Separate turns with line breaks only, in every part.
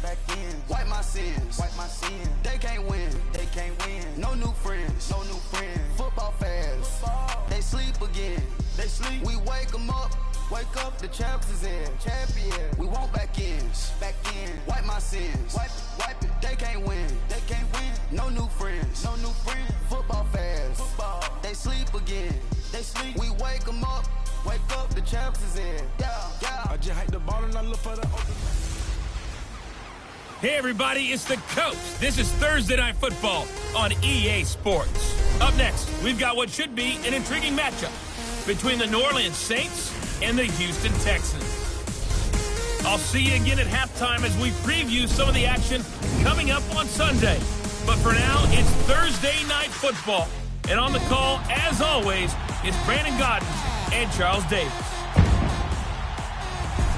back ends. Wipe my sins, wipe my sins. They can't win, they can't win. No new friends, no new friends. Football fans, they sleep again, they sleep. We wake them up, the champs is in, champion. We want back ends, back in. Wipe my sins, wipe it. They can't win, they can't win. No new friends, no new friends. Football fans, they sleep again, they sleep. We wake them up, the champs is in. Yeah.
I just hike the ball and I look for the open.
Hey everybody, it's the Coach. This is Thursday Night Football on EA Sports. Up next, we've got what should be an intriguing matchup between the New Orleans Saints and the Houston Texans. I'll see you again at halftime as we preview some of the action coming up on Sunday. But for now, it's Thursday Night Football. And on the call, as always, is Brandon Godden and Charles Davis.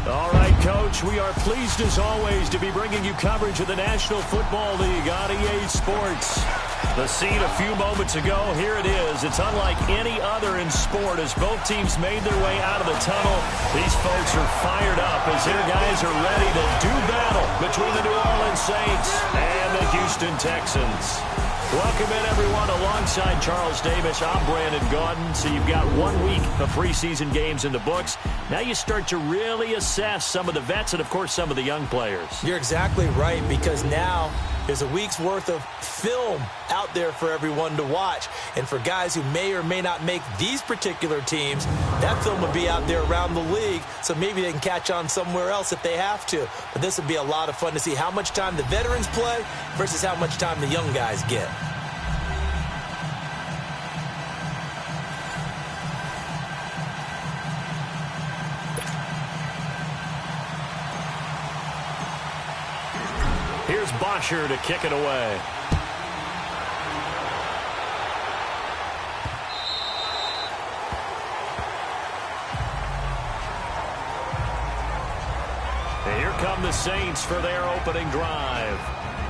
All right, Coach, we are pleased as always to be bringing you coverage of the National Football League on EA Sports. The scene a few moments ago, here it is. It's unlike any other in sport as both teams made their way out of the tunnel. These folks are fired up as their guys are ready to do battle between the New Orleans Saints and the Houston Texans. Welcome in, everyone. Alongside Charles Davis, I'm Brandon Gaudin. So you've got 1 week of preseason games in the books. Now you start to really assess some of the vets and, of course, some of the young players.
You're exactly right, because now there's a week's worth of film out there for everyone to watch. And for guys who may or may not make these particular teams, that film will be out there around the league, so maybe they can catch on somewhere else if they have to. But this will be a lot of fun to see how much time the veterans play versus how much time the young guys get.
Here's Bosher to kick it away. And here come the Saints for their opening drive.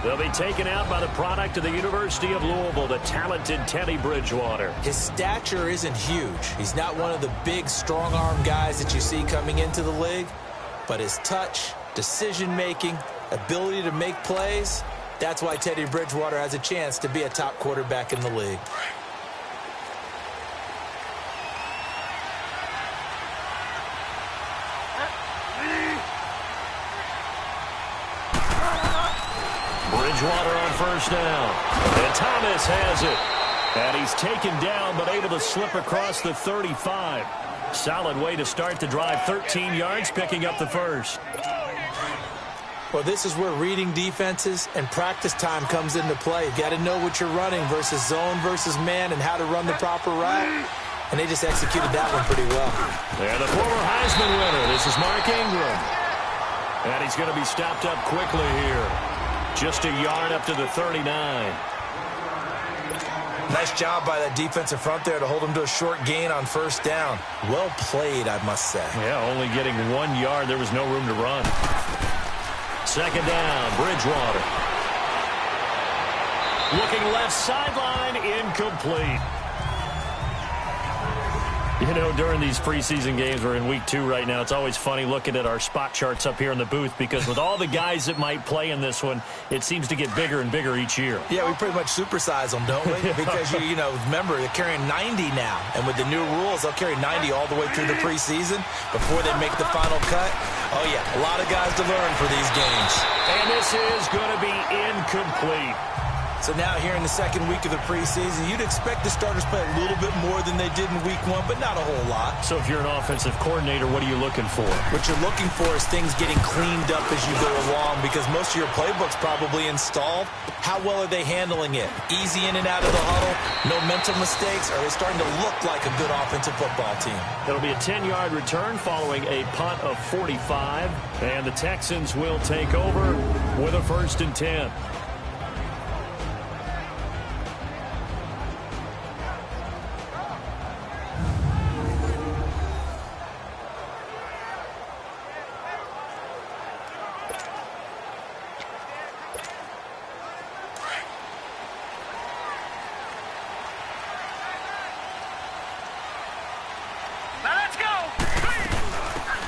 They'll be taken out by the product of the University of Louisville, the talented Teddy Bridgewater.
His stature isn't huge. He's not one of the big, strong-arm guys that you see coming into the league. But his touch, decision-making, ability to make plays, that's why Teddy Bridgewater has a chance to be a top quarterback in the league.
Bridgewater on first down. And Thomas has it. And he's taken down but able to slip across the 35. Solid way to start the drive. 13 yards, picking up the first.
Well, this is where reading defenses and practice time comes into play. You've got to know what you're running versus zone versus man and how to run the proper route. And they just executed that one pretty well.
And the former Heisman winner, this is Mark Ingram. And he's going to be stopped up quickly here. Just a yard up to the 39.
Nice job by that defensive front there to hold him to a short gain on first down. Well played, I must say.
Yeah, only getting 1 yard. There was no room to run. Second down, Bridgewater. Looking left sideline, incomplete. You know, during these preseason games, we're in week 2 right now, it's always funny looking at our spot charts up here in the booth because with all the guys that might play in this one, it seems to get bigger and bigger each year.
Yeah, we pretty much supersize them, don't we? Because, you know, remember, they're carrying 90 now. And with the new rules, they'll carry 90 all the way through the preseason before they make the final cut. Oh, yeah, a lot of guys to learn for these games.
And this is going to be incomplete.
So now here in the second week of the preseason, you'd expect the starters play a little bit more than they did in week 1, but not a whole lot.
So if you're an offensive coordinator, what are you looking for?
What you're looking for is things getting cleaned up as you go along because most of your playbook's probably installed. How well are they handling it? Easy in and out of the huddle? No mental mistakes? Are they starting to look like a good offensive football team?
It'll be a 10-yard return following a punt of 45, and the Texans will take over with a 1st and 10.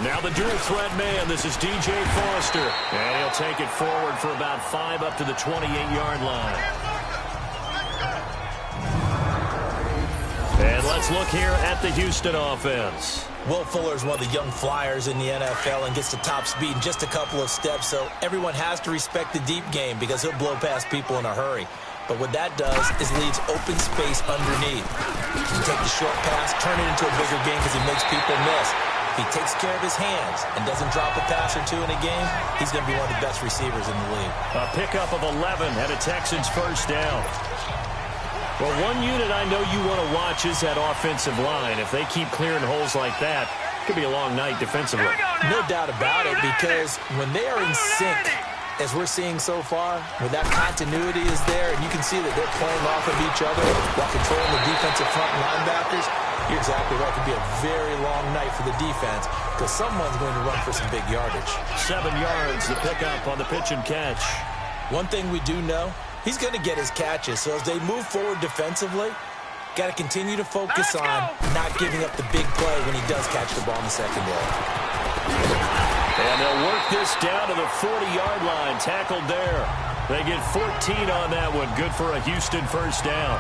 Now Now the dual threat man, this is DJ Foster. And he'll take it forward for about 5 up to the 28-yard line. And let's look here at the Houston offense.
Will Fuller is one of the young flyers in the NFL and gets to top speed in just a couple of steps, so everyone has to respect the deep game because he'll blow past people in a hurry. But what that does is leaves open space underneath. He can take the short pass, turn it into a bigger game because he makes people miss. If he takes care of his hands and doesn't drop a pass or two in a game, he's going to be one of the best receivers in the league.
A pickup of 11 at a Texans first down. Well, one unit I know you want to watch is that offensive line. If they keep clearing holes like that, it could be a long night defensively.
No doubt about it, because when they are in sync, as we're seeing so far, when that continuity is there, and you can see that they're playing off of each other while controlling the defensive front linebackers, you're exactly right. It could be a very long night for the defense because someone's going to run for some big yardage.
7 yards, the pickup on the pitch and catch.
One thing we do know, he's going to get his catches. So as they move forward defensively, got to continue to focus on not giving up the big play when he does catch the ball in the secondary.
And they'll work this down to the 40-yard line. Tackled there. They get 14 on that one. Good for a Houston first down.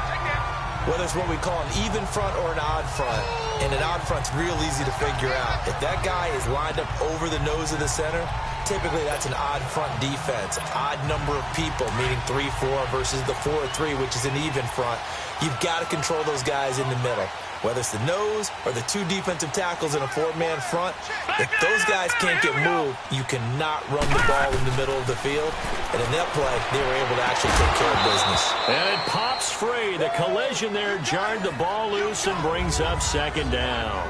Whether it's what we call an even front or an odd front, and an odd front's real easy to figure out. If that guy is lined up over the nose of the center, typically that's an odd front defense. Odd number of people, meaning 3-4 versus the 4-3, which is an even front. You've got to control those guys in the middle. Whether it's the nose or the 2 defensive tackles in a 4-man front, if those guys can't get moved, you cannot run the ball in the middle of the field. And in that play, they were able to actually take care of business.
And it pops free. The collision there jarred the ball loose and brings up second down.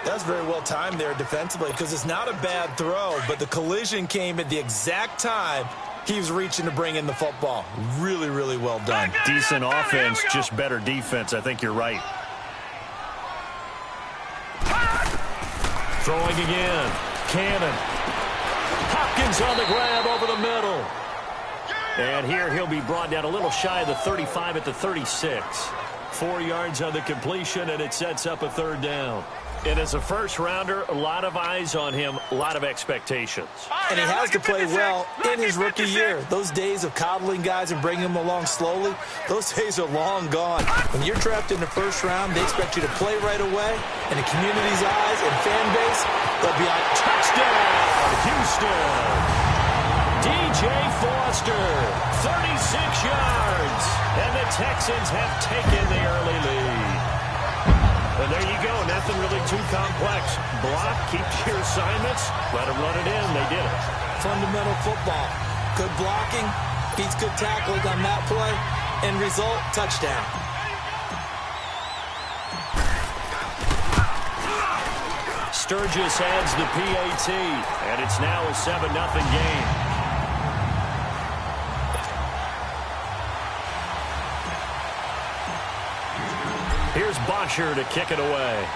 That's very well timed there defensively because it's not a bad throw, but the collision came at the exact time he was reaching to bring in the football. Really, really well done.
Decent offense, just better defense. I think you're right. Throwing again. Cannon. Hopkins on the grab over the middle. And here he'll be brought down a little shy of the 35 at the 36. 4 yards on the completion, and it sets up a third down. And as a first-rounder, a lot of eyes on him, a lot of expectations.
And he has to play well in his rookie year. Those days of coddling guys and bringing them along slowly, those days are long gone. When you're drafted in the first round, they expect you to play right away. In the community's eyes and fan base, they'll be on
touchdown, Houston. DJ Foster, 36 yards. And the Texans have taken the early lead. And there you go. Nothing really too complex. Block, keep your assignments, let them run it in. They did it.
Fundamental football. Good blocking, beats good tackling on that play. End result, touchdown.
Sturgis adds the PAT, and it's now a 7-0 game. Here's Bosher to kick it away.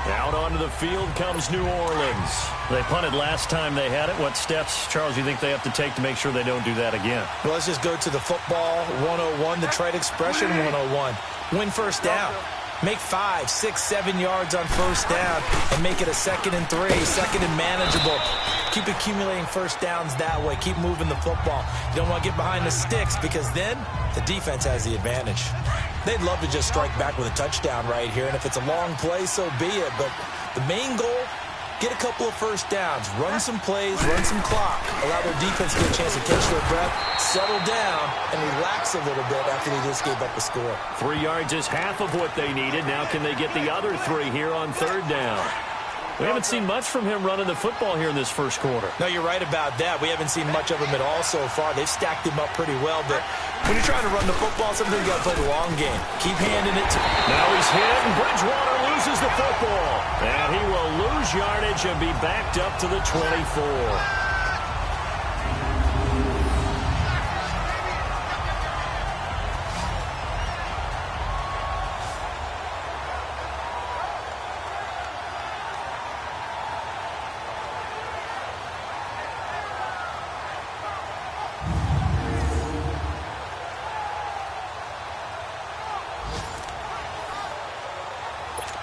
Out onto the field comes New Orleans. They punted last time they had it. What steps, Charles, do you think they have to take to make sure they don't do that again?
Well, let's just go to the football 101, the trade expression 101. Win first down. Make 5, 6, 7 yards on first down and make it a 2nd and 3, 2nd and manageable. Keep accumulating first downs that way. Keep moving the football. You don't want to get behind the sticks because then the defense has the advantage. They'd love to just strike back with a touchdown right here, and if it's a long play, so be it. But the main goal, get a couple of first downs, run some plays, run some clock, allow their defense to get a chance to catch their breath, settle down, and relax a little bit after they just gave up a score.
3 yards is half of what they needed. Now can they get the other 3 here on third down? We haven't seen much from him running the football here in this first quarter.
No, you're right about that. We haven't seen much of him at all so far. They've stacked him up pretty well, but when you're trying to run the football, sometimes you got to play the long game. Keep handing it to...
Now he's hit, and Bridgewater loses the football. And he will lose yardage and be backed up to the 24.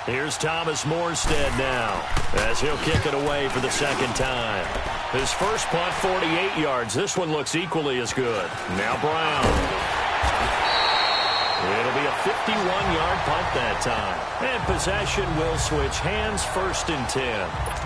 Here's Thomas Morstead now as he'll kick it away for the second time. His first punt, 48 yards. This one looks equally as good. Now Brown. It'll be a 51-yard punt that time. And possession will switch hands, 1st and 10.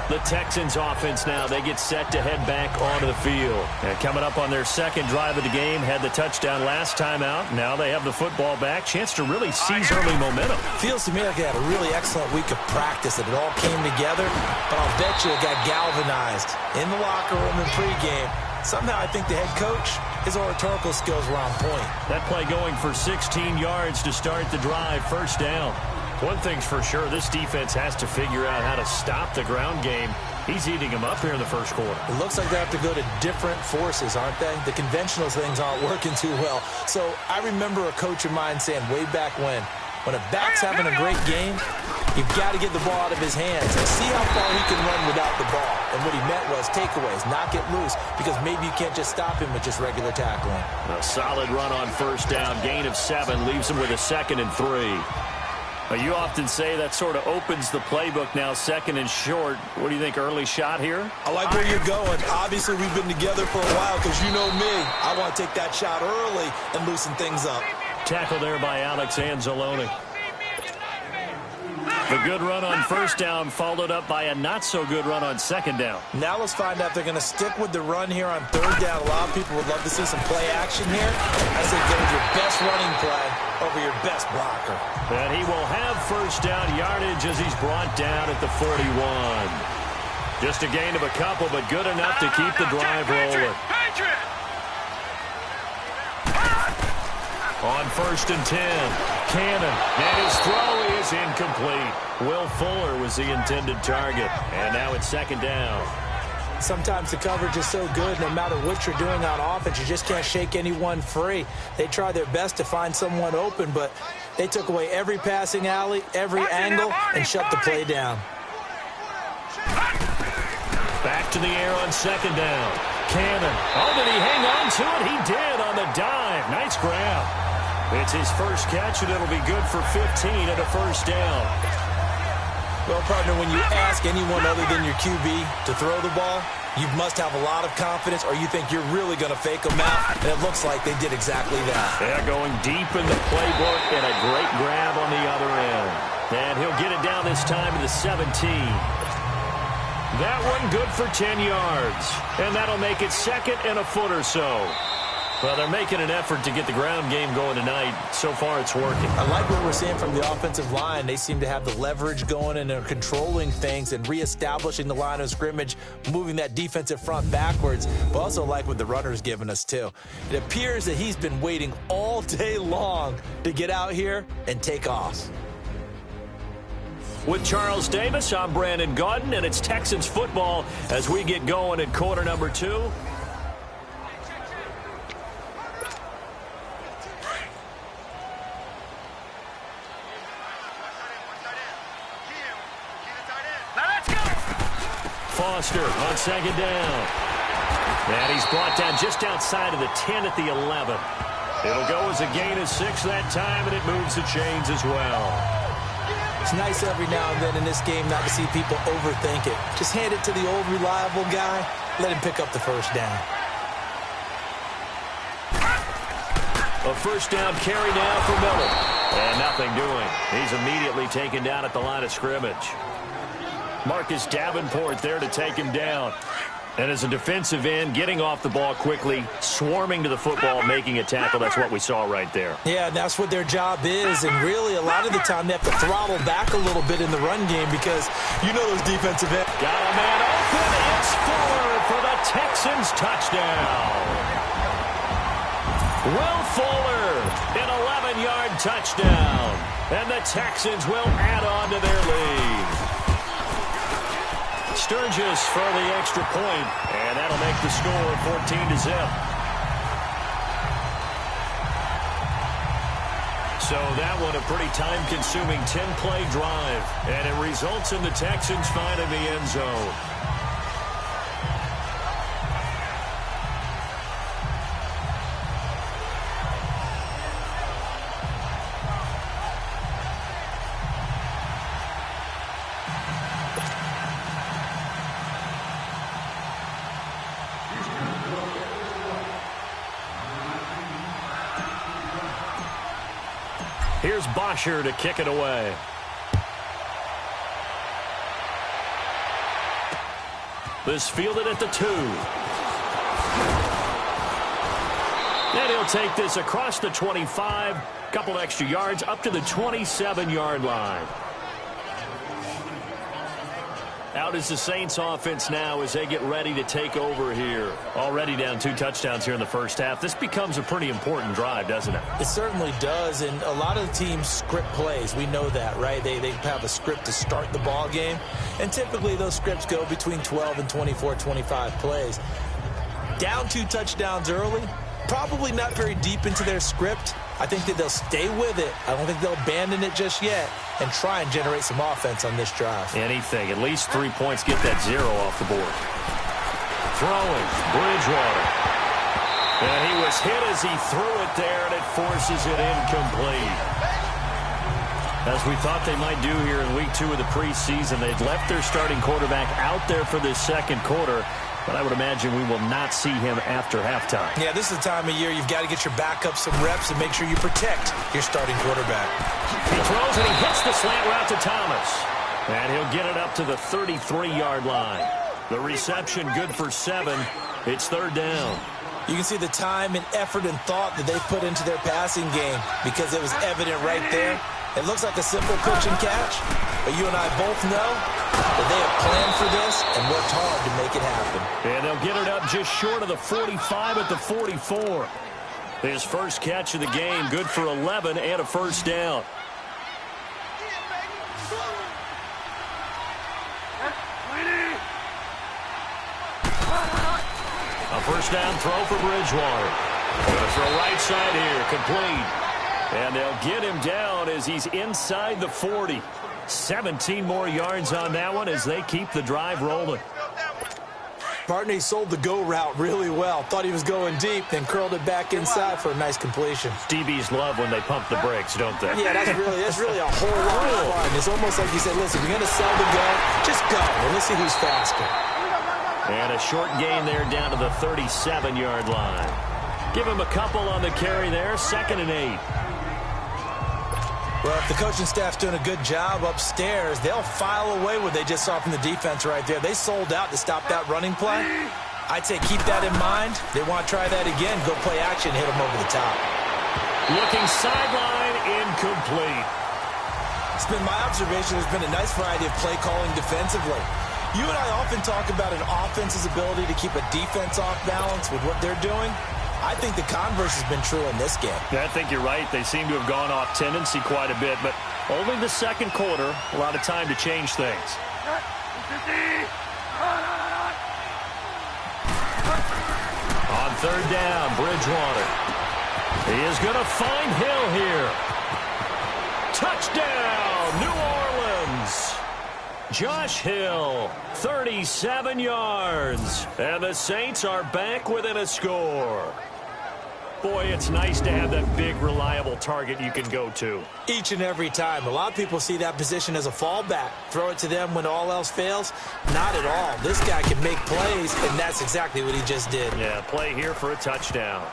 The Texans offense now, they get set to head back onto the field. And coming up on their second drive of the game, had the touchdown last time out. Now they have the football back. Chance to really seize early momentum.
Feels to me like they had a really excellent week of practice, that it all came together. But I'll bet you it got galvanized in the locker room and pregame. Somehow I think the head coach, his oratorical skills were on point.
That play going for 16 yards to start the drive, 1st down. One thing's for sure, this defense has to figure out how to stop the ground game. He's eating them up here in the first quarter.
It looks like they have to go to different forces, aren't they? The conventional things aren't working too well. So I remember a coach of mine saying way back when a back's having a great game, you've got to get the ball out of his hands and see how far he can run without the ball. And what he meant was takeaways, not get loose, because maybe you can't just stop him with just regular tackling.
A solid run on 1st down, gain of 7, leaves him with a 2nd and 3. You often say that sort of opens the playbook now, 2nd and short. What do you think, early shot here?
I like where you're going. Obviously, we've been together for a while because you know me. I want to take that shot early and loosen things up.
Tackle there by Alex Anzalone. The good run on 1st down followed up by a not-so-good run on 2nd down.
Now let's find out if they're going to stick with the run here on 3rd down. A lot of people would love to see some play action here. I say go with your best running play over your best blocker.
And he will have 1st down yardage as he's brought down at the 41. Just a gain of a couple, but good enough to keep the drive rolling. On 1st and 10, Cannon, and his throw is incomplete. Will Fuller was the intended target, and now it's 2nd down.
Sometimes the coverage is so good, no matter what you're doing on offense, you just can't shake anyone free. They try their best to find someone open, but they took away every passing alley, every angle, and shut the play down.
Back to the air on 2nd down. Cannon. Oh, did he hang on to it? He did on the dive. Nice grab. It's his first catch, and it'll be good for 15 at a 1st down.
Well, partner, when you ask anyone other than your QB to throw the ball, you must have a lot of confidence, or you think you're really going to fake them out, and it looks like they did exactly that.
Yeah, going deep in the playbook, and a great grab on the other end. And he'll get it down this time to the 17. That one good for 10 yards. And that'll make it 2nd and a foot or so. Well, they're making an effort to get the ground game going tonight. So far, it's working.
I like what we're seeing from the offensive line. They seem to have the leverage going, and they're controlling things and reestablishing the line of scrimmage, moving that defensive front backwards. But also like what the runner's giving us, too. It appears that he's been waiting all day long to get out here and take off.
With Charles Davis, I'm Brandon Gaudin, and it's Texans football as we get going in quarter number 2. Foster on 2nd down. And he's brought down just outside of the 10 at the 11. It'll go as a gain of 6 that time, and it moves the chains as well.
It's nice every now and then in this game not to see people overthink it. Just hand it to the old reliable guy. Let him pick up the 1st down.
A 1st down carry now for Miller. And nothing doing. He's immediately taken down at the line of scrimmage. Marcus Davenport there to take him down. And as a defensive end, getting off the ball quickly, swarming to the football, making a tackle. That's what we saw right there.
Yeah, that's what their job is. And really, a lot of the time, they have to throttle back a little bit in the run game because you know those defensive ends.
Got a man open. It's Fuller for the Texans touchdown. Will Fuller, an 11-yard touchdown. And the Texans will add on to their lead. Sturgis for the extra point, and that'll make the score 14-0. So that one a pretty time-consuming 10-play drive, and it results in the Texans finding the end zone. Here's Bosher to kick it away. This fielded at the 2. And he'll take this across the 25. Couple extra yards up to the 27-yard line. Out is the Saints offense now as they get ready to take over here. Already down 2 touchdowns here in the first half. This becomes a pretty important drive, doesn't it?
It certainly does, and a lot of the teams script plays. We know that, right? They have a script to start the ball game, and typically those scripts go between 12 and 24, 25 plays. Down 2 touchdowns early, probably not very deep into their script. I think that they'll stay with it. I don't think they'll abandon it just yet and try and generate some offense on this drive.
Anything. At least 3 points. Get that 0 off the board. Throwing. Bridgewater. And he was hit as he threw it there, and it forces it incomplete. As we thought they might do here in week 2 of the preseason, they'd left their starting quarterback out there for this second quarter. But I would imagine we will not see him after halftime.
Yeah, this is the time of year you've got to get your backup some reps and make sure you protect your starting quarterback.
He throws and he hits the slant route to Thomas. And he'll get it up to the 33-yard line. The reception good for 7. It's 3rd down.
You can see the time and effort and thought that they put into their passing game because it was evident right there. It looks like a simple pitch and catch, but you and I both know that they have planned for this and worked hard to make it happen.
And they'll get it up just short of the 45 at the 44. His first catch of the game, good for 11 and a first down. A first down throw for Bridgewater. Going to throw right side here, complete. And they'll get him down as he's inside the 40. 17 more yards on that one as they keep the drive rolling.
Bartney sold the go route really well. Thought he was going deep, then curled it back inside for a nice completion.
DBs love when they pump the brakes, don't they?
Yeah, that's really a whole lot of fun. It's almost like you said, listen, we're going to sell the go. Just go, and let's see who's faster.
And a short gain there down to the 37-yard line. Give him a couple on the carry there, 2nd and 8.
Well, if the coaching staff's doing a good job upstairs, they'll file away what they just saw from the defense right there. They sold out to stop that running play. I'd say keep that in mind. They want to try that again. Go play action, hit them over the top.
Looking sideline, incomplete.
It's been my observation there's been a nice variety of play calling defensively. You and I often talk about an offense's ability to keep a defense off balance with what they're doing. I think the converse has been true in this game.
Yeah, I think you're right. They seem to have gone off tendency quite a bit, but only the second quarter, a lot of time to change things. On 3rd down, Bridgewater. He is going to find Hill here. Touchdown, New Orleans. Josh Hill, 37 yards. And the Saints are back within a score. Boy, it's nice to have that big, reliable target you can go to.
Each and every time. A lot of people see that position as a fallback. Throw it to them when all else fails. Not at all. This guy can make plays, and that's exactly what he just did.
Yeah, play here for a touchdown.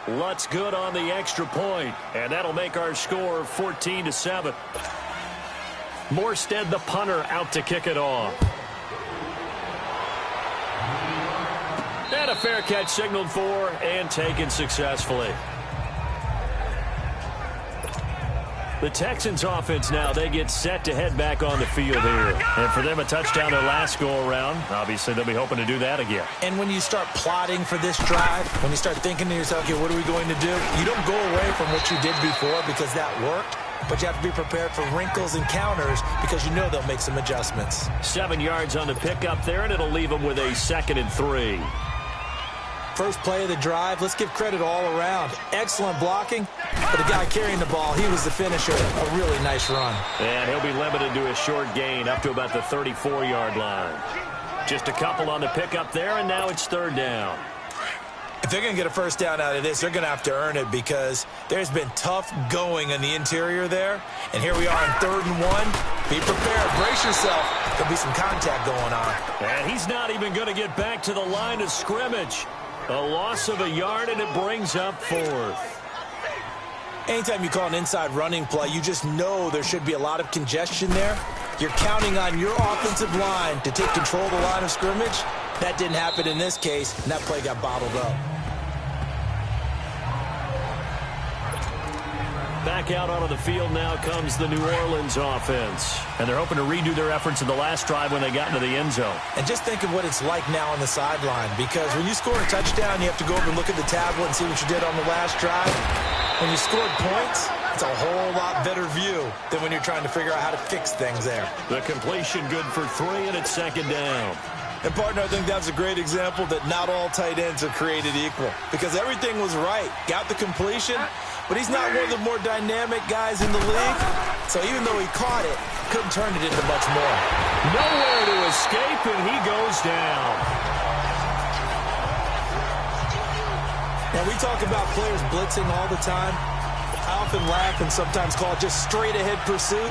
Lutz good on the extra point, and that'll make our score 14-7. Morstead, the punter, out to kick it off. And a fair catch signaled for and taken successfully. The Texans offense now, they get set to head back on the field here. And for them, a touchdown their last go-around. Obviously, they'll be hoping to do that again.
And when you start plotting for this drive, when you start thinking to yourself, okay, what are we going to do? You don't go away from what you did before because that worked. But you have to be prepared for wrinkles and counters because you know they'll make some adjustments.
7 yards on the pickup there, and it'll leave them with a 2nd and 3.
First play of the drive, let's give credit all around. Excellent blocking, but the guy carrying the ball, he was the finisher. A really nice run.
And he'll be limited to a short gain up to about the 34-yard line. Just a couple on the pickup there, and now it's 3rd down.
If they're going to get a first down out of this, they're going to have to earn it because there's been tough going in the interior there. And here we are on 3rd and 1. Be prepared. Brace yourself. There'll be some contact going on.
And he's not even going to get back to the line of scrimmage. A loss of a yard, and it brings up 4th.
Anytime you call an inside running play, you just know there should be a lot of congestion there. You're counting on your offensive line to take control of the line of scrimmage. That didn't happen in this case, and that play got bottled up.
Back out onto the field now comes the New Orleans offense. And they're hoping to redo their efforts in the last drive when they got into the end zone.
And just think of what it's like now on the sideline, because when you score a touchdown, you have to go over and look at the tablet and see what you did on the last drive. When you scored points, it's a whole lot better view than when you're trying to figure out how to fix things there.
The completion good for 3, and it's second down.
And, partner, I think that's a great example that not all tight ends are created equal, because everything was right. Got the completion, but he's not one of the more dynamic guys in the league. So even though he caught it, couldn't turn it into much more.
Nowhere to escape, and he goes down.
Now, we talk about players blitzing all the time. I often laugh and sometimes call it just straight-ahead pursuit.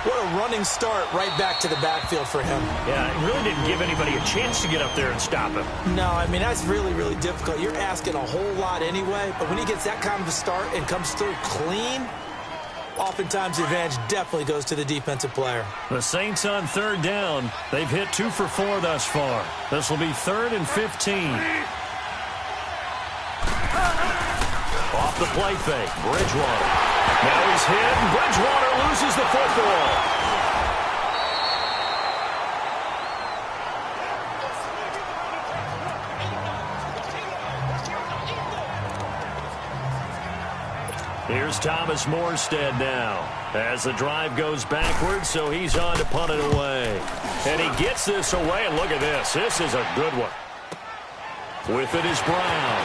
What a running start right back to the backfield for him.
Yeah, it really didn't give anybody a chance to get up there and stop him.
No, I mean, that's really, really difficult. You're asking a whole lot anyway, but when he gets that kind of a start and comes through clean, oftentimes the advantage definitely goes to the defensive player.
The Saints on third down. They've hit 2 for 4 thus far. This will be 3rd and 15. Off the play fake, Bridgewater. Now he's hit, and Bridgewater loses the football. Here's Thomas Morstead now as the drive goes backwards, so he's on to punt it away. And he gets this away, and look at this. This is a good one. With it is Brown.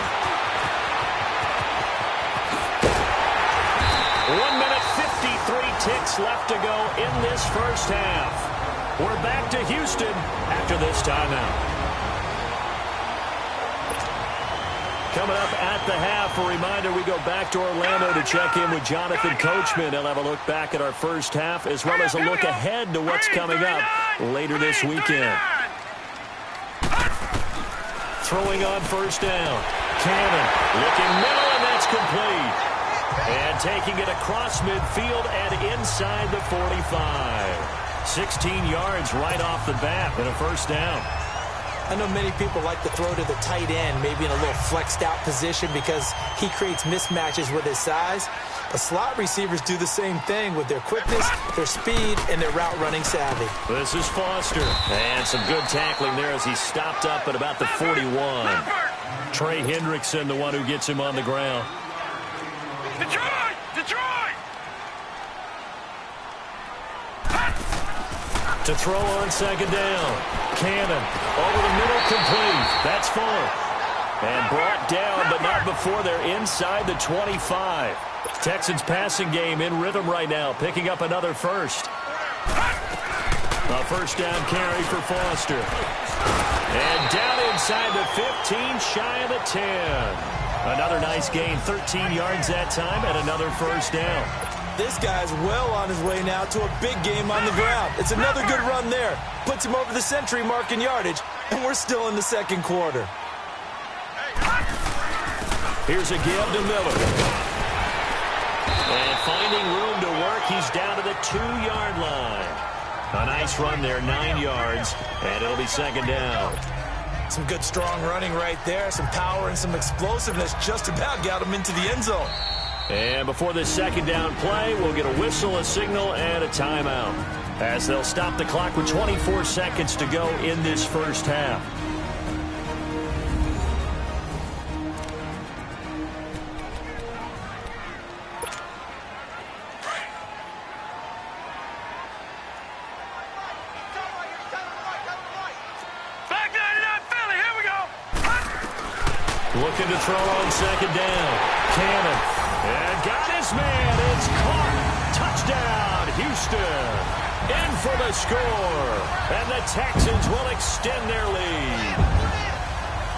1 minute, 53 ticks left to go in this first half. We're back to Houston after this timeout. Coming up at the half, a reminder, we go back to Orlando to check in with Jonathan Coachman. He'll have a look back at our first half as well as a look ahead to what's coming up later this weekend. Throwing on first down. Cannon looking middle, and that's complete. And taking it across midfield and inside the 45. 16 yards right off the bat and a first down.
I know many people like to throw to the tight end, maybe in a little flexed out position because he creates mismatches with his size. But slot receivers do the same thing with their quickness, their speed, and their route running savvy.
This is Foster. And some good tackling there as he stopped up at about the 41. Trey Hendrickson, the one who gets him on the ground.
Detroit! Detroit!
To throw on second down. Cannon over the middle, complete. That's Fuller. And brought down, but not before they're inside the 25. Texans passing game in rhythm right now, picking up another first. A first down carry for Foster. And down inside the 15, shy of the 10. Another nice gain, 13 yards that time, and another first down.
This guy's well on his way now to a big game on the ground. It's another good run there. Puts him over the century mark in yardage, and we're still in the second quarter.
Here's a give to Miller. And finding room to work, he's down to the 2-yard line. A nice run there, 9 yards, and it'll be second down.
Some good, strong running right there. Some power and some explosiveness just about got him into the end zone.
And before this second down play, we'll get a whistle, a signal, and a timeout, as they'll stop the clock with 24 seconds to go in this first half. Looking to throw on second down. Cannon. And got his man. It's caught. Touchdown, Houston. In for the score. And the Texans will extend their lead.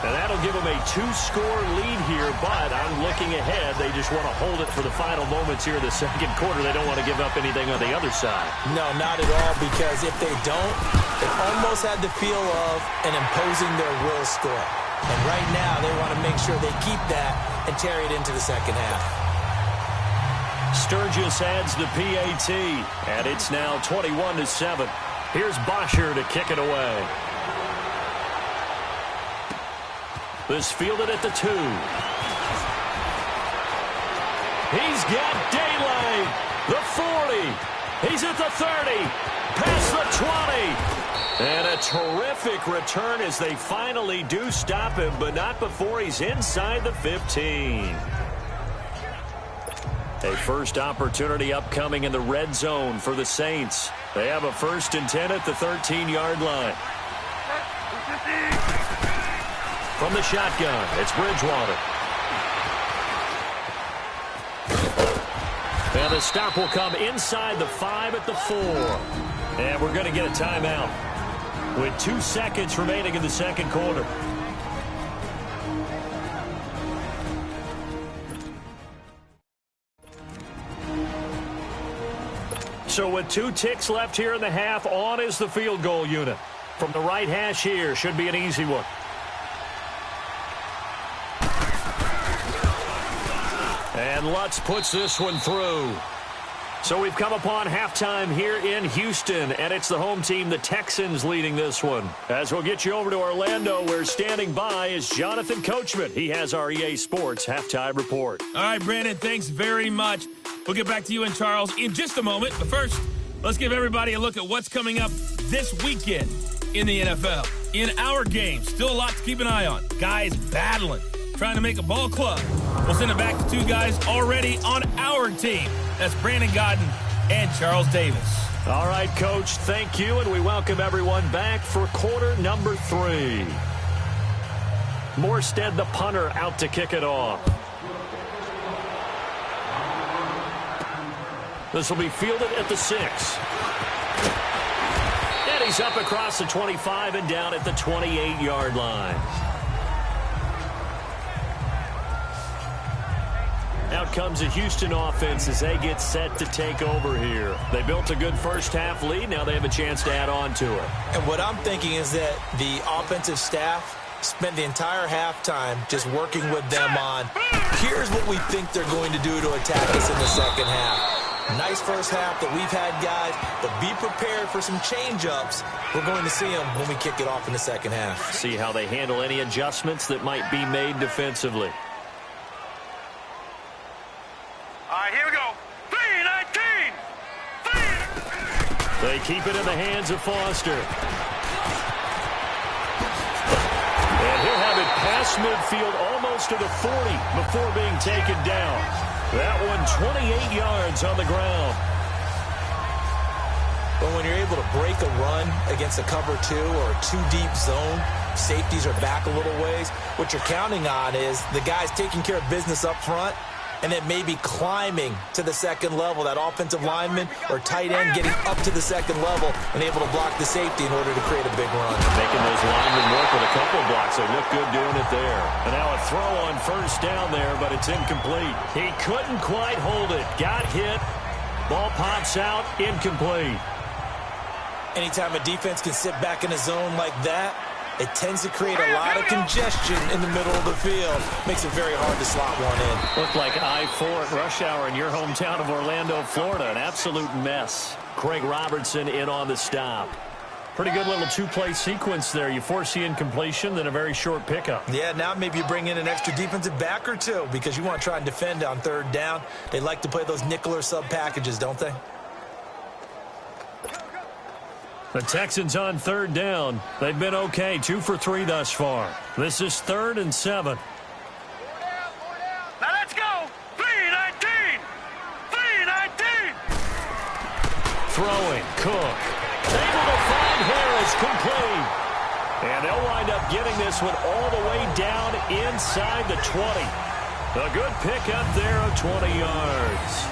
And that'll give them a 2-score lead here, but I'm looking ahead. They just want to hold it for the final moments here in the second quarter. They don't want to give up anything on the other side.
No, not at all, because if they don't, it almost had the feel of an imposing their will score. And right now, they want to make sure they keep that and carry it into the second half.
Sturgis adds the PAT, and it's now 21-7. Here's Bosher to kick it away. This fielded at the 2. He's got daylight. The 40. He's at the 30. Past the 20. And a terrific return as they finally do stop him, but not before he's inside the 15. A first opportunity upcoming in the red zone for the Saints. They have a 1st and 10 at the 13-yard line. From the shotgun, it's Bridgewater. And the stop will come inside the 5 at the 4. And we're going to get a timeout with 2 seconds remaining in the second quarter. So with 2 ticks left here in the half, on is the field goal unit. From the right hash here, should be an easy one. And Lutz puts this one through. So we've come upon halftime here in Houston, and it's the home team, the Texans, leading this one. As we'll get you over to Orlando, where standing by is Jonathan Coachman. He has our EA Sports halftime report.
All right, Brandon, thanks very much. We'll get back to you and Charles in just a moment. But first, let's give everybody a look at what's coming up this weekend in the NFL. In our game, still a lot to keep an eye on. Guys battling, trying to make a ball club. We'll send it back to 2 guys already on our team. That's Brandon Godden and Charles Davis.
All right, Coach, thank you, and we welcome everyone back for quarter number 3. Morstead, the punter, out to kick it off. This will be fielded at the 6. And he's up across the 25 and down at the 28-yard line. Out comes the Houston offense as they get set to take over here. They built a good first-half lead. Now they have a chance to add on to it.
And what I'm thinking is that the offensive staff spent the entire halftime just working with them on, here's what we think they're going to do to attack us in the second half. Nice first half that we've had, guys, but be prepared for some change-ups. We're going to see them when we kick it off in the second half.
See how they handle any adjustments that might be made defensively.
All right, here we go. 3-19.
They keep it in the hands of Foster. And he'll have it past midfield almost to the 40 before being taken down. That one 28 yards on the ground.
But when you're able to break a run against a cover 2 or a 2-deep zone, safeties are back a little ways. What you're counting on is the guys taking care of business up front and then maybe climbing to the second level, that offensive lineman or tight end getting up to the second level and able to block the safety in order to create a big run.
Making those linemen work with a couple of blocks. They look good doing it there. And now a throw on first down there, but it's incomplete. He couldn't quite hold it. Got hit. Ball pops out. Incomplete.
Anytime a defense can sit back in a zone like that, it tends to create a lot of congestion in the middle of the field. Makes it very hard to slot one in.
Looked like I-4 at rush hour in your hometown of Orlando, Florida. An absolute mess. Craig Robertson in on the stop. Pretty good little 2-play sequence there. You force the incompletion, then a very short pickup.
Yeah, now maybe you bring in an extra defensive back or 2 because you want to try and defend on 3rd down. They like to play those nickel or sub packages, don't they?
The Texans on 3rd down. They've been okay, 2 for 3 thus far. This is 3rd and 7.
Now let's go. 3-19. 3-19.
Throwing, Cook. Able to find Harris, complete. And they'll wind up getting this one all the way down inside the 20. A good pickup there of 20 yards.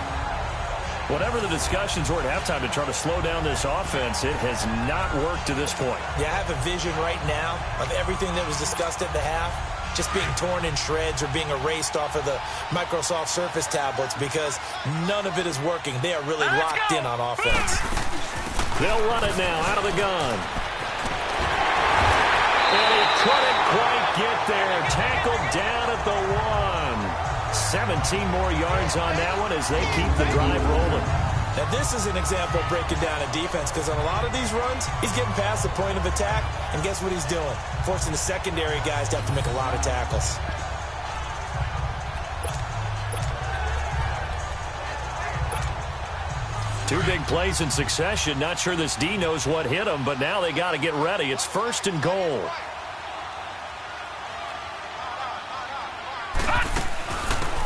Whatever the discussions were at halftime to try to slow down this offense, it has not worked to this point.
Yeah, I have a vision right now of everything that was discussed at the half just being torn in shreds or being erased off of the Microsoft Surface tablets because none of it is working. They are really locked in on offense.
They'll run it now out of the gun. And he couldn't quite get there. Tackled down at the 1. 17 more yards on that one as they keep the drive rolling.
Now, this is an example of breaking down a defense, because on a lot of these runs, he's getting past the point of attack, and guess what he's doing? Forcing the secondary guys to have to make a lot of tackles.
Two big plays in succession. Not sure this D knows what hit him, but now they got to get ready. It's 1st and goal.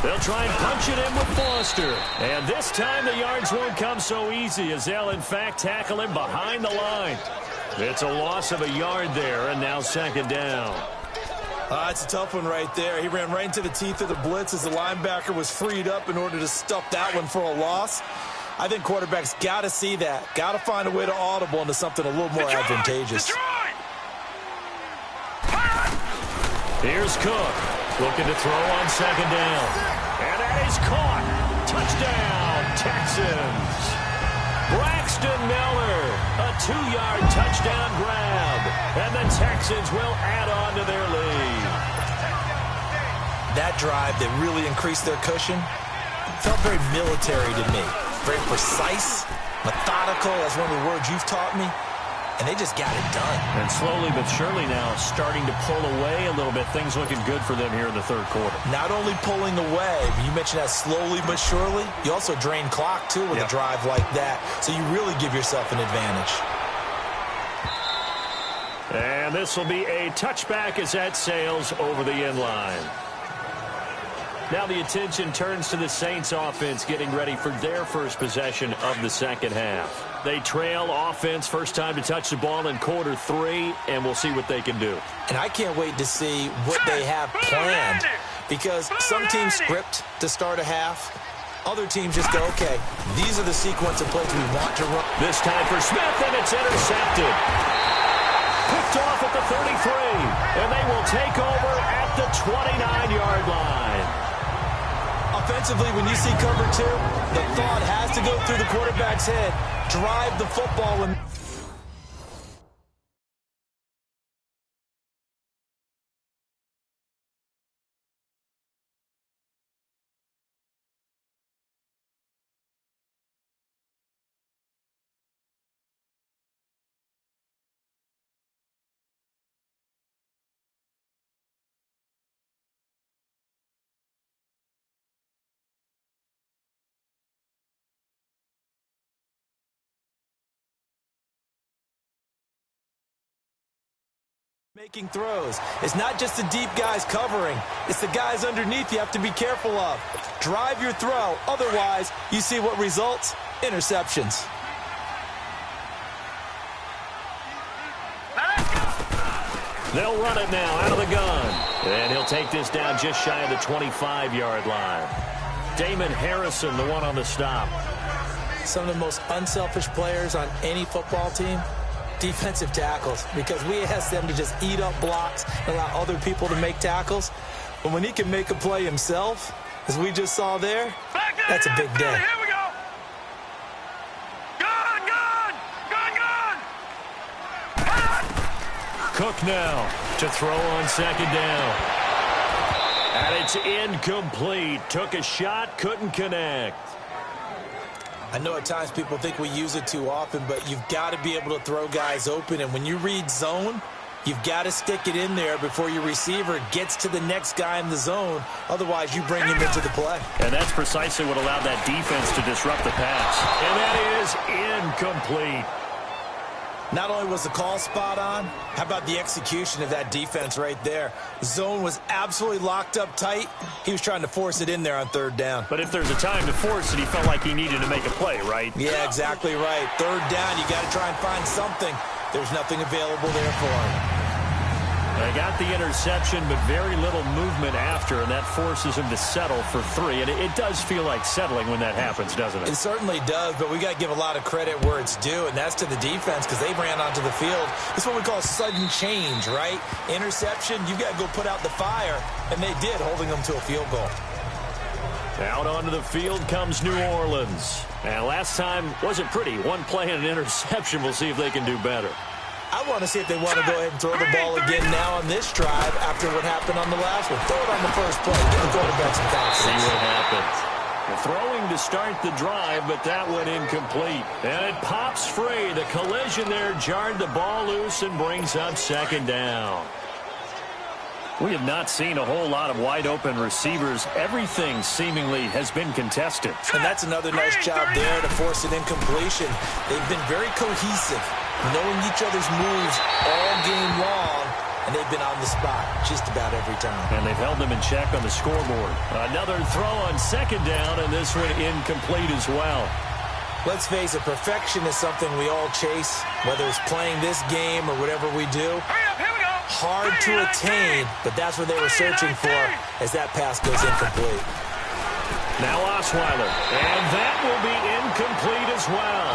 They'll try and punch it in with Foster. And this time the yards won't come so easy, as they'll, in fact, tackle him behind the line. It's a loss of a yard there, and now 2nd down.
It's a tough one right there. He ran right into the teeth of the blitz as the linebacker was freed up in order to stuff that one for a loss. I think quarterbacks got to see that. Got to find a way to audible into something a little more advantageous.
Here's Cook, looking to throw on 2nd down. And that is caught. Touchdown, Texans. Braxton Miller, a 2-yard touchdown grab. And the Texans will add on to their lead. That drive that really increased their cushion felt very military to me. Very precise, methodical, that's one of the words you've taught me. And they just got it done. And slowly but surely now starting to pull away a little bit. Things looking good for them here in the 3rd quarter. Not only pulling away, but you mentioned that slowly but surely. You also drain clock, too, with a drive like that. So you really give yourself an advantage. And this will be a touchback as that sails over the end line. Now the attention turns to the Saints offense getting ready for their first possession of the 2nd half. They trail offense, first time to touch the ball in quarter 3, and we'll see what they can do. And I can't wait to see what they have planned, because some teams script to start a half. Other teams just go, okay, these are the sequence of plays we want to run. This time for Smith, and it's intercepted. Picked off at the 33, and they will take over at the 29-yard line. Offensively, when you see cover 2, the thought has to go through the quarterback's head. Drive the football. And making throws. It's not just the deep guys covering. It's the guys underneath you have to be careful of. Drive your throw. Otherwise, you see what results? Interceptions. They'll run it now out of the gun. And he'll take this down just shy of the 25-yard line. Damon Harrison, the one on the stop. Some of the most unselfish players on any football team, defensive tackles, because we ask them to just eat up blocks and allow other people to make tackles. But when he can make a play himself, as we just saw there, that's a big day.
Here we go. Gun.
Cook now to throw on 2nd down. And it's incomplete. Took a shot, couldn't connect. I know at times people think we use it too often, but you've got to be able to throw guys open. And when you read zone, you've got to stick it in there before your receiver gets to the next guy in the zone. Otherwise, you bring him into the play. And that's precisely what allowed that defense to disrupt the pass. And that is incomplete. Not only was the call spot on, how about the execution of that defense right there? Zone was absolutely locked up tight. He was trying to force it in there on 3rd down. But if there's a time to force it, he felt like he needed to make a play, right? Yeah, exactly right. 3rd down, you got to try and find something. There's nothing available there for him. They got the interception, but very little movement after, and that forces him to settle for 3. And it does feel like settling when that happens, doesn't it? It certainly does, but we got to give a lot of credit where it's due, and that's to the defense, because they ran onto the field. It's what we call sudden change, right? Interception, you got to go put out the fire, and they did, holding them to a field goal. Out onto the field comes New Orleans. And last time wasn't pretty. One play and an interception. We'll see if they can do better.
I want to see if they want to go ahead and throw the ball again now on this drive after what happened on the last one. Throw it on the first play. Give the quarterback some confidence.
See what happens. The throwing to start the drive, but that went incomplete. And it pops free. The collision there jarred the ball loose and brings up second down. We have not seen a whole lot of wide-open receivers. Everything seemingly has been contested.
And that's another nice job there to force an incompletion. They've been very cohesive, knowing each other's moves all game long, and they've been on the spot just about every time.
And they've held them in check on the scoreboard. Another throw on second down, and this one incomplete as well.
Let's face it, perfection is something we all chase, whether it's playing this game or whatever we do. Hard to attain, but that's what they were searching for as that pass goes incomplete.
Now Osweiler, and that will be incomplete as well.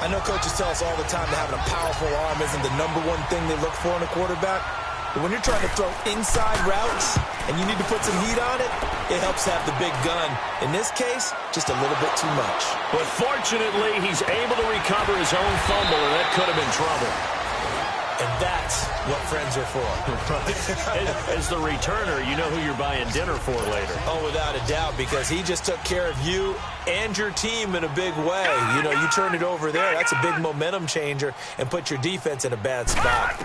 I know coaches tell us all the time that having a powerful arm isn't the number one thing they look for in a quarterback, but when you're trying to throw inside routes and you need to put some heat on it, it helps have the big gun. In this case, just a little bit too much.
But fortunately, he's able to recover his own fumble, and that could have been trouble.
And that's what friends are for.
As the returner, you know who you're buying dinner for later.
Oh, without a doubt, because he just took care of you and your team in a big way. You know, you turn it over there, that's a big momentum changer, and put your defense in a bad spot.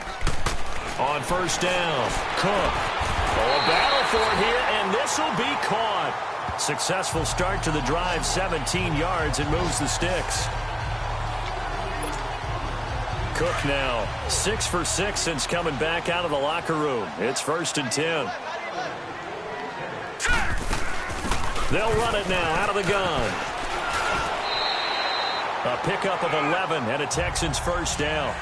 On first down, Cook. Oh, a battle for it here, and this will be caught. Successful start to the drive, 17 yards, and moves the sticks. Cook now 6 for 6 since coming back out of the locker room. It's 1st and 10. They'll run it now out of the gun. A pickup of 11 and a Texans first down.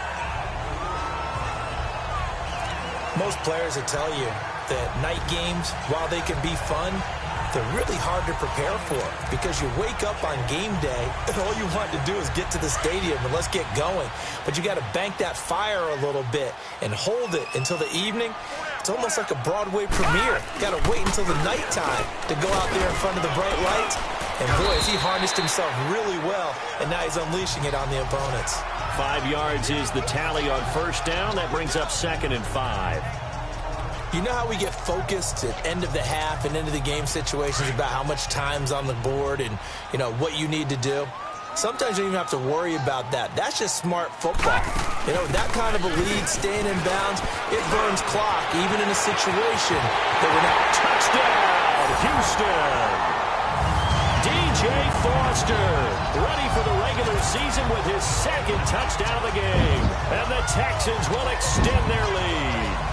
Most players will tell you that night games, while they can be fun, they're really hard to prepare for because you wake up on game day and all you want to do is get to the stadium and let's get going. But you got to bank that fire a little bit and hold it until the evening. It's almost like a Broadway premiere. Got to wait until the nighttime to go out there in front of the bright lights. And boy, has he harnessed himself really well, and now he's unleashing it on the opponents.
5 yards is the tally on first down. That brings up 2nd and 5.
You know how we get focused at end of the half and into the game situations about how much time's on the board and, you know, what you need to do? Sometimes you don't even have to worry about that. That's just smart football. You know, that kind of a lead, staying in bounds, it burns clock, even in a situation that we're not.
Touchdown, Houston! DJ Foster, ready for the regular season with his 2nd touchdown of the game. And the Texans will extend their lead.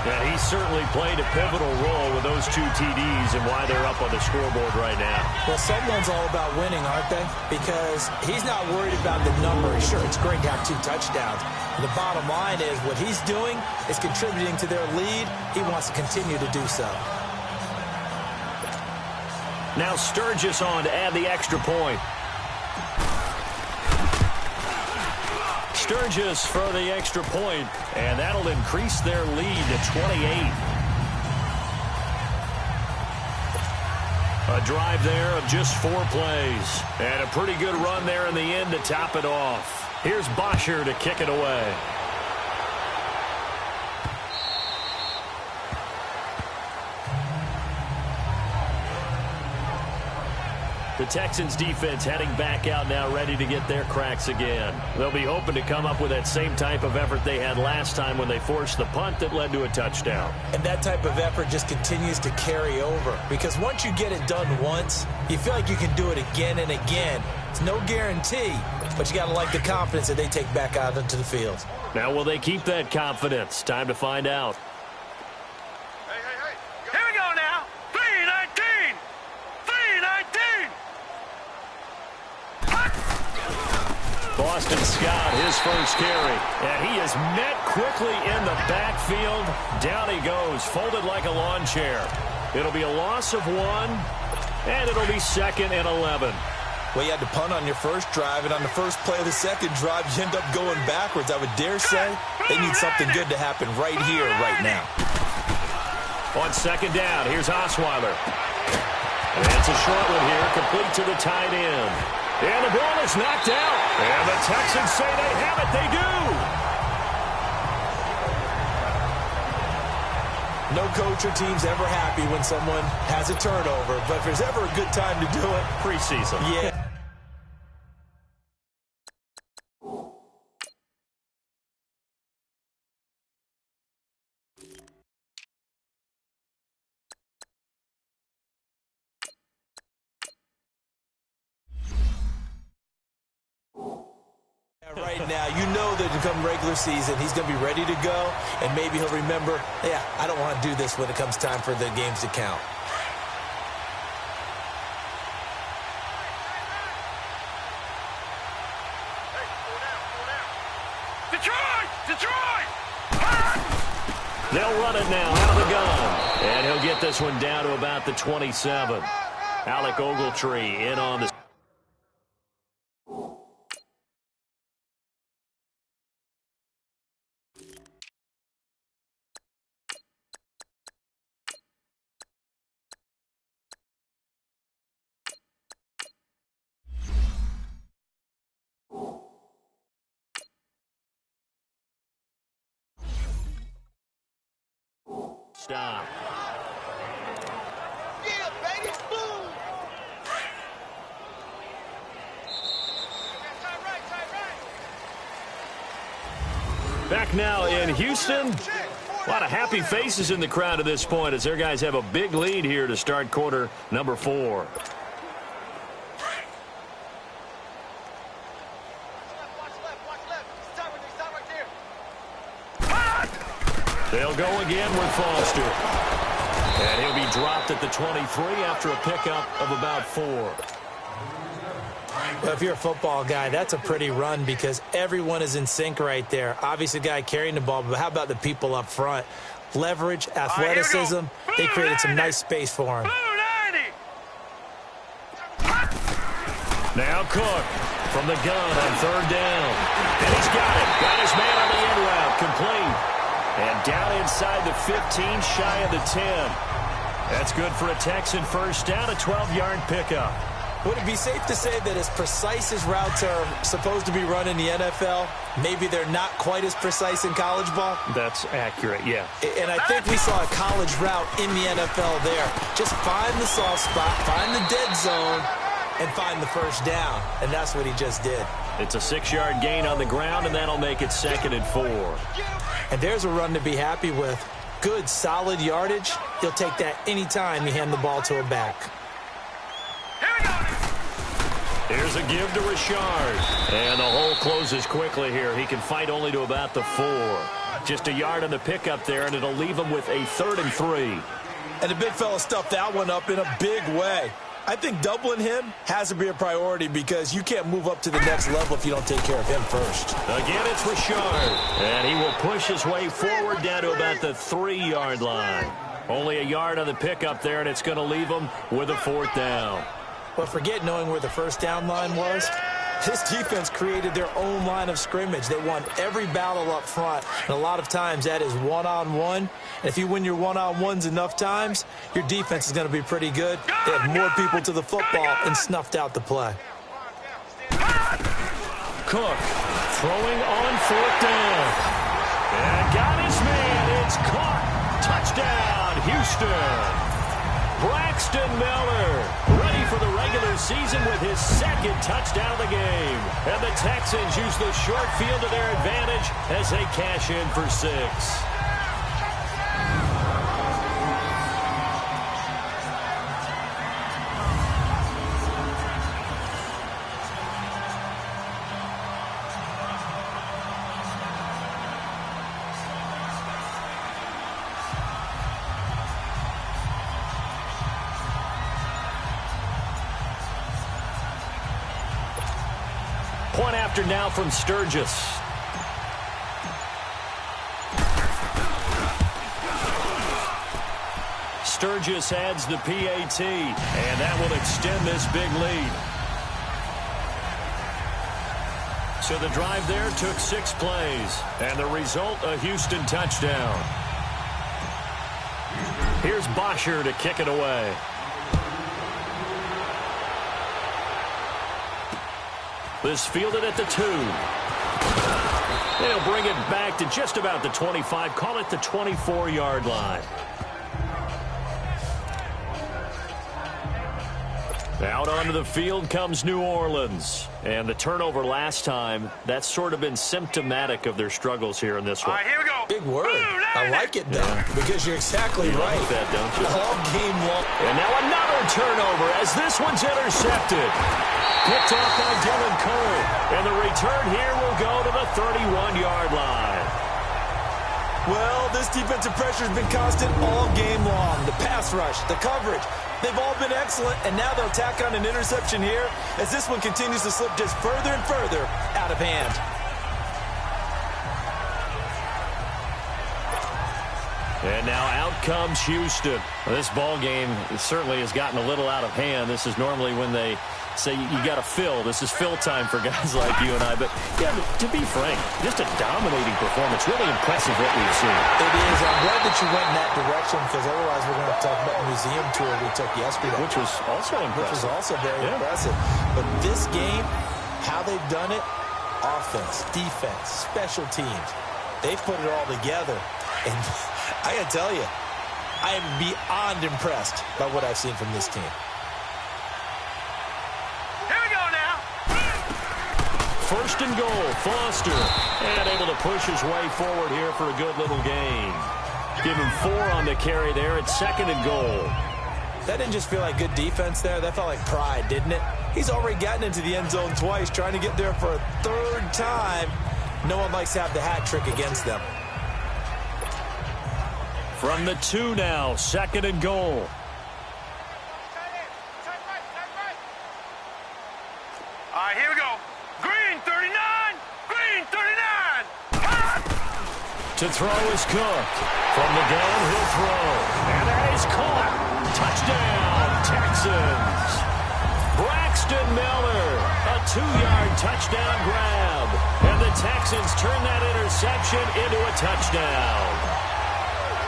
And he certainly played a pivotal role with those 2 TDs and why they're up on the scoreboard right now.
Well, someone's all about winning, aren't they? Because he's not worried about the number. Sure, it's great to have 2 touchdowns. The bottom line is what he's doing is contributing to their lead. He wants to continue to do so.
Now Sturgis on to add the extra point. Sturgis for the extra point, and that'll increase their lead to 28. A drive there of just 4 plays, and a pretty good run there in the end to top it off. Here's Bosher to kick it away. The Texans defense heading back out now, ready to get their cracks again. They'll be hoping to come up with that same type of effort they had last time when they forced the punt that led to a touchdown.
And that type of effort just continues to carry over because once you get it done once, you feel like you can do it again and again. It's no guarantee, but you got to like the confidence that they take back out into the field.
Now, will they keep that confidence? Time to find out.
Here we go now. 3-19. 3-19.
Boston Scott, his first carry. And he is met quickly in the backfield. Down he goes, folded like a lawn chair. It'll be a loss of 1, and it'll be 2nd and 11.
Well, you had to punt on your first drive, and on the first play of the second drive, you end up going backwards. I would dare say they need something good to happen right here, right now.
On 2nd down, here's Osweiler. And that's a short one here, complete to the tight end. And the ball is knocked out. And the Texans say they have it. They do.
No coach or team's ever happy when someone has a turnover, but if there's ever a good time to do it,
preseason.
Yeah. Right now, you know that to come regular season, he's going to be ready to go, and maybe he'll remember, yeah, I don't want to do this when it comes time for the games to count.
Detroit! Detroit!
They'll run it now out of the gun. And he'll get this one down to about the 27. Alec Ogletree in on the... Stop.
Yeah, baby, boom!
Back now in Houston. A lot of happy faces in the crowd at this point as their guys have a big lead here to start quarter number 4. They'll go again with Foster. And he'll be dropped at the 23 after a pickup of about 4.
Well, if you're a football guy, that's a pretty run because everyone is in sync right there. Obviously, the guy carrying the ball, but how about the people up front? Leverage, athleticism, they created some nice space for him.
Now Cook from the gun on 3rd down. And he's got it. Got his man on the end route. Complete. And down inside the 15, shy of the 10. That's good for a Texan first down, a 12-yard pickup.
Would it be safe to say that as precise as routes are supposed to be run in the NFL, maybe they're not quite as precise in college ball?
That's accurate, yeah.
And I think we saw a college route in the NFL there. Just find the soft spot, find the dead zone, and find the first down. And that's what he just did.
It's a 6-yard gain on the ground, and that'll make it 2nd and 4.
And there's a run to be happy with. Good, solid yardage. He'll take that anytime you hand the ball to a back.
Here's a give to Richard. And the hole closes quickly here. He can fight only to about the 4. Just a yard on the pickup there, and it'll leave him with a 3rd and 3.
And the big fella stuffed that one up in a big way. I think doubling him has to be a priority because you can't move up to the next level if you don't take care of him first.
Again, it's Richard. And he will push his way forward down to about the 3-yard line. Only a yard on the pickup there, and it's going to leave him with a 4th down.
But forget knowing where the first down line was. This defense created their own line of scrimmage. They won every battle up front, and a lot of times that is one-on-one. And if you win your one-on-ones enough times, your defense is going to be pretty good. They had more people to the football and snuffed out the play.
Cook throwing on 4th down. And got his man. It's caught. Touchdown, Houston. Braxton Miller ready for the regular season with his 2nd touchdown of the game. And the Texans use the short field to their advantage as they cash in for 6. Point after now from Sturgis. Sturgis adds the PAT, and that will extend this big lead. So the drive there took 6 plays, and the result, a Houston touchdown. Here's Bosher to kick it away. This fielded at the 2. They'll bring it back to just about the 25. Call it the 24-yard line. Out onto the field comes New Orleans. And the turnover last time, that's sort of been symptomatic of their struggles here in this one.
All right, here we go.
Big word. I like it, though, because you're exactly right.
Like that, don't you?
All game long.
And now another turnover as this one's intercepted. Picked off by Dylan Cole. And the return here will go to the 31-yard line.
Well, this defensive pressure has been constant all game long. The pass rush, the coverage, they've all been excellent, and now they'll tack on an interception here as this one continues to slip just further and further out of hand.
And now out comes Houston. This ball game certainly has gotten a little out of hand. This is normally when they say you got to fill. This is fill time for guys like you and I. But, yeah, to be frank, just a dominating performance. Really impressive what we've seen.
It is. I'm glad that you went in that direction because otherwise we're going to talk about the museum tour we took yesterday.
Which was also impressive.
Which was also very impressive. But this game, how they've done it, offense, defense, special teams, they've put it all together. And I got to tell you, I am beyond impressed by what I've seen from this team.
First and goal, Foster. And able to push his way forward here for a good little gain. Give him 4 on the carry there at second and goal.
That didn't just feel like good defense there. That felt like pride, didn't it? He's already gotten into the end zone twice, trying to get there for a 3rd time. No one likes to have the hat trick against them.
From the 2 now, second and goal.
All right, here we go. Green 39! Green 39!
To throw is Cook. From the gun, he'll throw. And that is caught. Touchdown, Texans. Braxton Miller, a 2-yard touchdown grab. And the Texans turn that interception into a touchdown.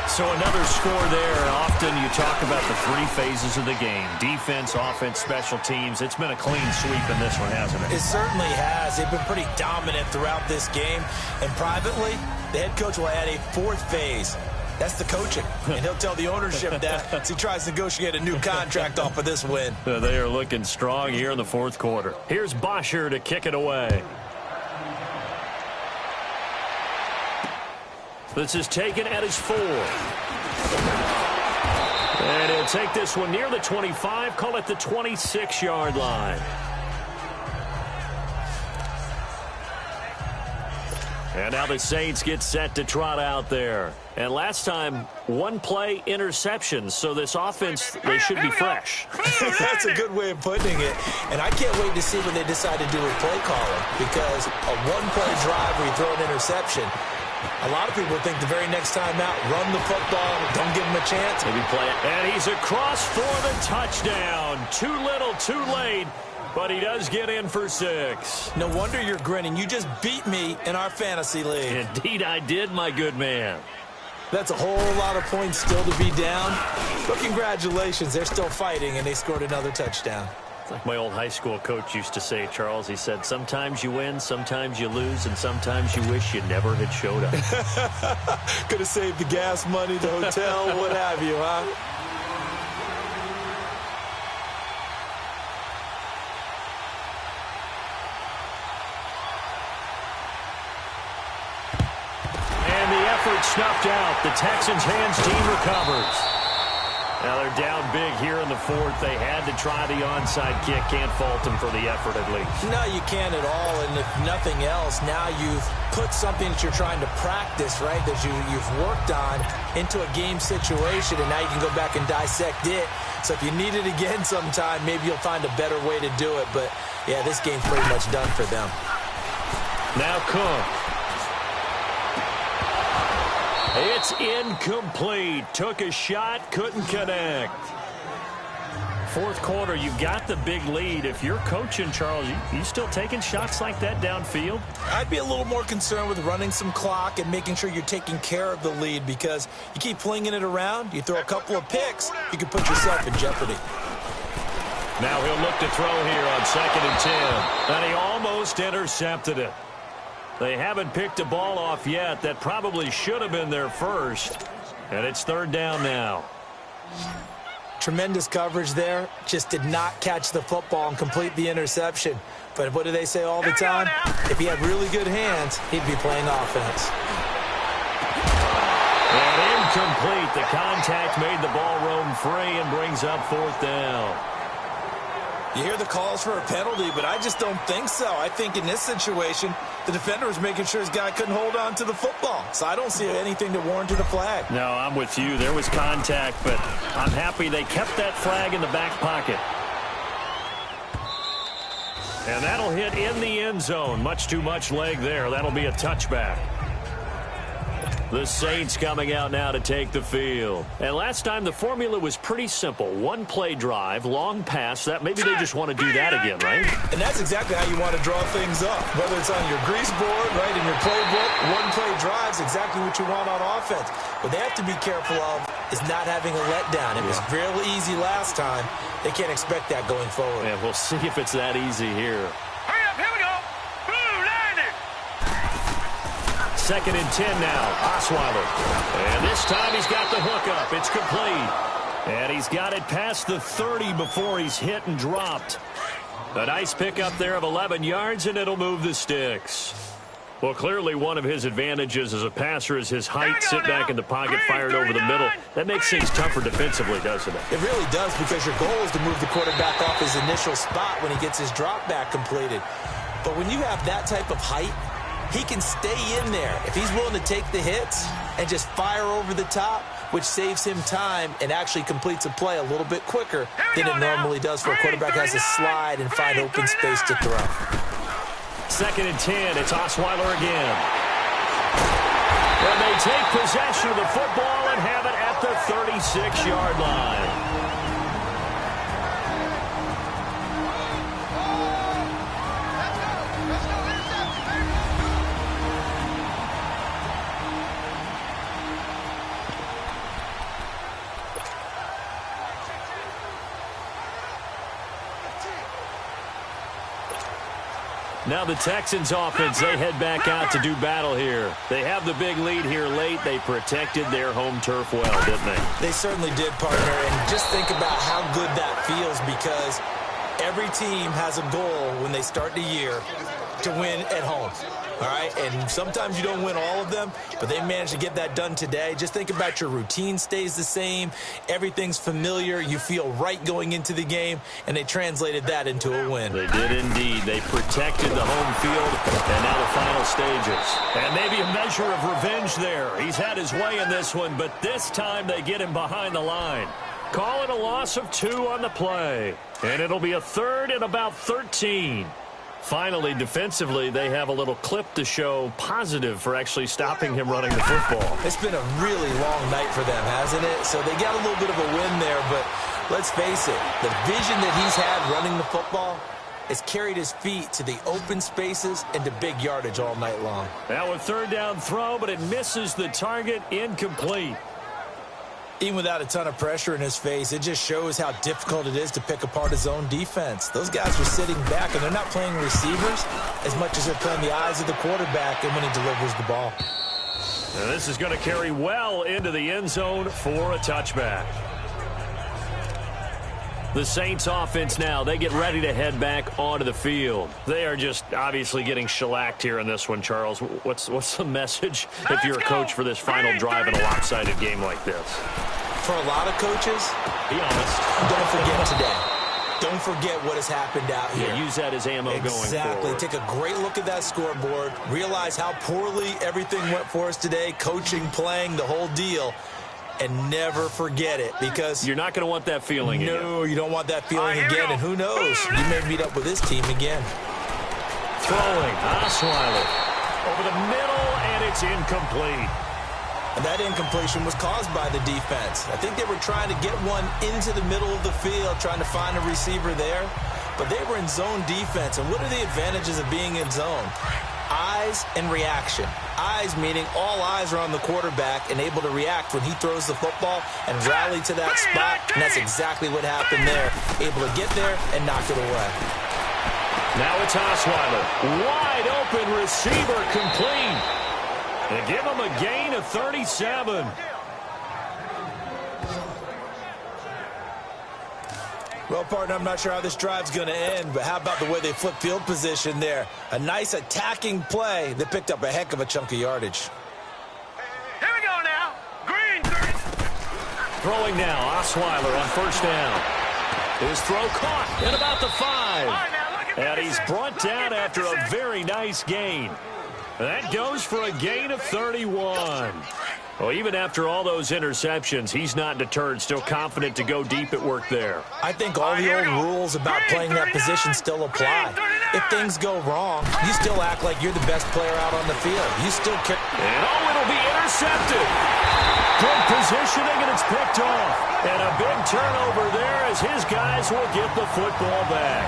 So another score there. Often you talk about the 3 phases of the game. Defense, offense, special teams. It's been a clean sweep in this one, hasn't it?
It certainly has. They've been pretty dominant throughout this game. And privately, the head coach will add a 4th phase. That's the coaching. And he'll tell the ownership that as he tries to negotiate a new contract off of this win.
They are looking strong here in the 4th quarter. Here's Bosher to kick it away. This is taken at his 4. And he'll take this one near the 25, call it the 26-yard line. And now the Saints get set to trot out there. And last time, 1-play interception. So this offense, they should be fresh.
That's a good way of putting it. And I can't wait to see what they decide to do with play calling. Because a 1-play drive where you throw an interception, a lot of people think the very next time out, run the football, don't give him a chance.
Maybe play it. And he's across for the touchdown. Too little, too late. But he does get in for 6.
No wonder you're grinning. You just beat me in our fantasy league.
Indeed I did, my good man.
That's a whole lot of points still to be down. But congratulations, they're still fighting, and they scored another touchdown.
Like my old high school coach used to say, Charles, he said, sometimes you win, sometimes you lose, and sometimes you wish you never had showed up.
Could have saved the gas money, the hotel, what have you, huh?
And the effort snuffed out. The Texans' hands team recovers. Now they're down big here in the 4th. They had to try the onside kick. Can't fault them for the effort at least.
No, you can't at all. And if nothing else, now you've put something that you're trying to practice, right, that you've worked on into a game situation, and now you can go back and dissect it. So if you need it again sometime, maybe you'll find a better way to do it. But, yeah, this game's pretty much done for them.
Now Cook. It's incomplete. Took a shot, couldn't connect. 4th quarter, you've got the big lead. If you're coaching, Charles, you still taking shots like that downfield?
I'd be a little more concerned with running some clock and making sure you're taking care of the lead, because you keep flinging it around, you throw a couple of picks, you can put yourself in jeopardy.
Now he'll look to throw here on 2nd and 10. And he almost intercepted it. They haven't picked a ball off yet. That probably should have been their first. And it's 3rd down now.
Tremendous coverage there. Just did not catch the football and complete the interception. But what do they say all the time? If he had really good hands, he'd be playing offense.
And incomplete. The contact made the ball roam free and brings up 4th down.
You hear the calls for a penalty, but I just don't think so. I think in this situation, the defender was making sure his guy couldn't hold on to the football. So I don't see anything to warrant a flag.
No, I'm with you. There was contact, but I'm happy they kept that flag in the back pocket. And that'll hit in the end zone. Much too much leg there. That'll be a touchback. The Saints coming out now to take the field. And last time the formula was pretty simple. 1-play drive, long pass. That maybe they just want to do that again, right?
And that's exactly how you want to draw things up. Whether it's on your grease board, right, in your playbook, 1-play drive is exactly what you want on offense. What they have to be careful of is not having a letdown. It was fairly easy last time. They can't expect that going forward.
Yeah, we'll see if it's that easy here.
Hurry up, here we go. Blue, line it.
2nd and 10 now. Osweiler. And this time he's got the hook up. It's complete. And he's got it past the 30 before he's hit and dropped. A nice pickup there of 11 yards, and it'll move the sticks. Well, clearly one of his advantages as a passer is his height. Sit back in the pocket, fired over the middle. That makes things tougher defensively, doesn't it?
It really does, because your goal is to move the quarterback off his initial spot when he gets his drop back completed. But when you have that type of height, he can stay in there if he's willing to take the hits and just fire over the top, which saves him time and actually completes a play a little bit quicker than it normally does for a quarterback who has to slide and find open space to throw.
2nd and 10. It's Osweiler again. And they take possession of the football and have it at the 36-yard line. Now the Texans offense, they head back out to do battle here. They have the big lead here late. They protected their home turf well, didn't they?
They certainly did, partner. And just think about how good that feels, because every team has a goal when they start the year to win at home. All right, and sometimes you don't win all of them, but they managed to get that done today. Just think about your routine stays the same. Everything's familiar. You feel right going into the game, and they translated that into a win.
They did indeed. They protected the home field, and now the final stages. And maybe a measure of revenge there. He's had his way in this one, but this time they get him behind the line. Call it a loss of 2 on the play, and it'll be a 3rd and about 13. Finally, defensively, they have a little clip to show positive for actually stopping him running the football.
It's been a really long night for them, hasn't it? So they got a little bit of a win there, but let's face it, the vision that he's had running the football has carried his feet to the open spaces and to big yardage all night long.
Now a 3rd down throw, but it misses the target, incomplete.
Even without a ton of pressure in his face, it just shows how difficult it is to pick apart his own defense. Those guys are sitting back, and they're not playing receivers as much as they're playing the eyes of the quarterback and when he delivers the ball.
Now this is going to carry well into the end zone for a touchback. The Saints offense now, they get ready to head back onto the field. They are just obviously getting shellacked here in this one, Charles. What's the message if you're a coach for this final drive in a lopsided game like this?
For a lot of coaches,
be honest,
don't forget today. Don't forget what has happened out here.
Yeah, use that as ammo going forward.
Exactly. Take a great look at that scoreboard. Realize how poorly everything went for us today. Coaching, playing, the whole deal. And never forget it, because
you're not going to want that feeling again.
No, you don't want that feeling again. And who knows? You may meet up with this team again.
Throwing. Osweiler. Over the middle, and it's incomplete.
And that incompletion was caused by the defense. I think they were trying to get one into the middle of the field, trying to find a receiver there. But they were in zone defense. And what are the advantages of being in zone? eyes and reaction. Eyes meaning all eyes are on the quarterback and able to react when he throws the football and rally to that spot, and that's exactly what happened there. Able to get there and knock it away.
Now it's Osweiler. Wide open receiver complete. They give him a gain of 37.
Well, partner, I'm not sure how this drive's going to end, but how about the way they flip field position there? A nice attacking play that picked up a heck of a chunk of yardage.
Here we go now. Green 30.
Throwing now, Osweiler on first down. His throw caught at about the 5. And he's brought down after a very nice gain. That goes for a gain of 31. Well, even after all those interceptions, he's not deterred, still confident to go deep at work there.
I think all the old rules about playing that position still apply. If things go wrong, you still act like you're the best player out on the field. You still care.
And it'll be intercepted. Good positioning, and it's picked off. And a big turnover there as his guys will get the football back.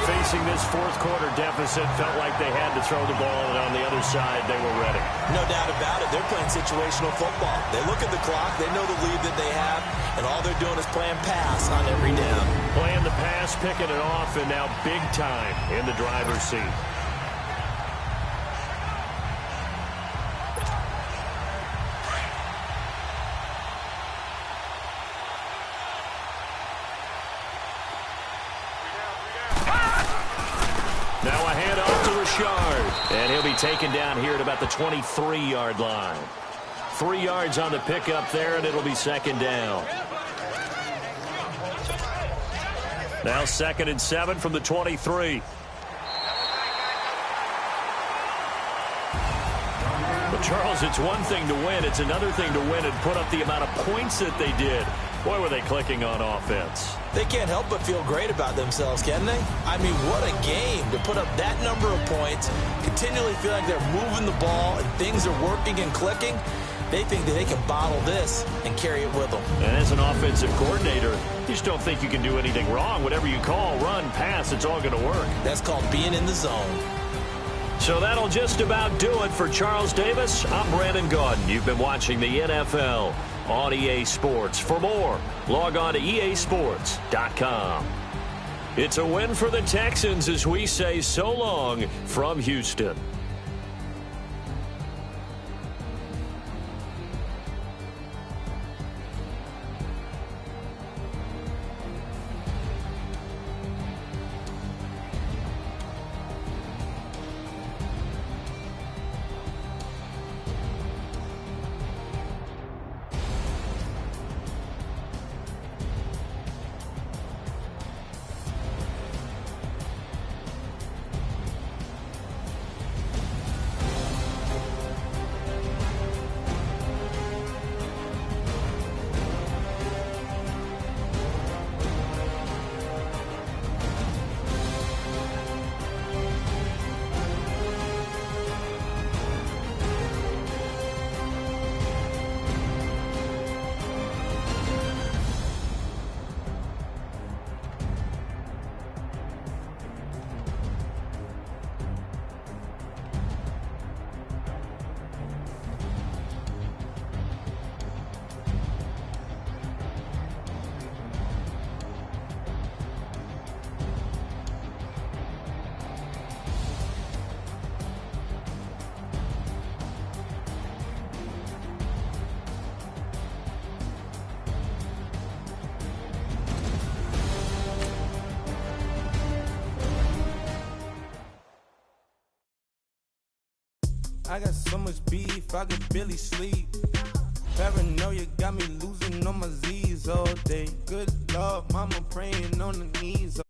Facing this fourth quarter deficit, felt like they had to throw the ball, and on the other side, they were ready.
No doubt about it. They're playing situational football. They look at the clock. They know the lead that they have, and all they're doing is playing pass on every down.
Playing the pass, picking it off, and now big time in the driver's seat. Now a handoff to Richard, and he'll be taken down here at about the 23-yard line. 3 yards on the pickup there, and it'll be second down. Now 2nd and 7 from the 23. But Charles, it's one thing to win. It's another thing to win and put up the amount of points that they did. Boy, were they clicking on offense.
They can't help but feel great about themselves, can they? I mean, what a game to put up that number of points, continually feel like they're moving the ball and things are working and clicking. They think that they can bottle this and carry it with them.
And as an offensive coordinator, you just don't think you can do anything wrong. Whatever you call, run, pass, it's all going to work.
That's called being in the zone.
So that'll just about do it for Charles Davis. I'm Brandon Gaudin. You've been watching the NFL on EA Sports. For more, log on to easports.com. It's a win for the Texans as we say so long from Houston.
I got so much beef, I could barely sleep. Paranoia got me losing on my Z's all day. Good Lord, mama praying on the knees.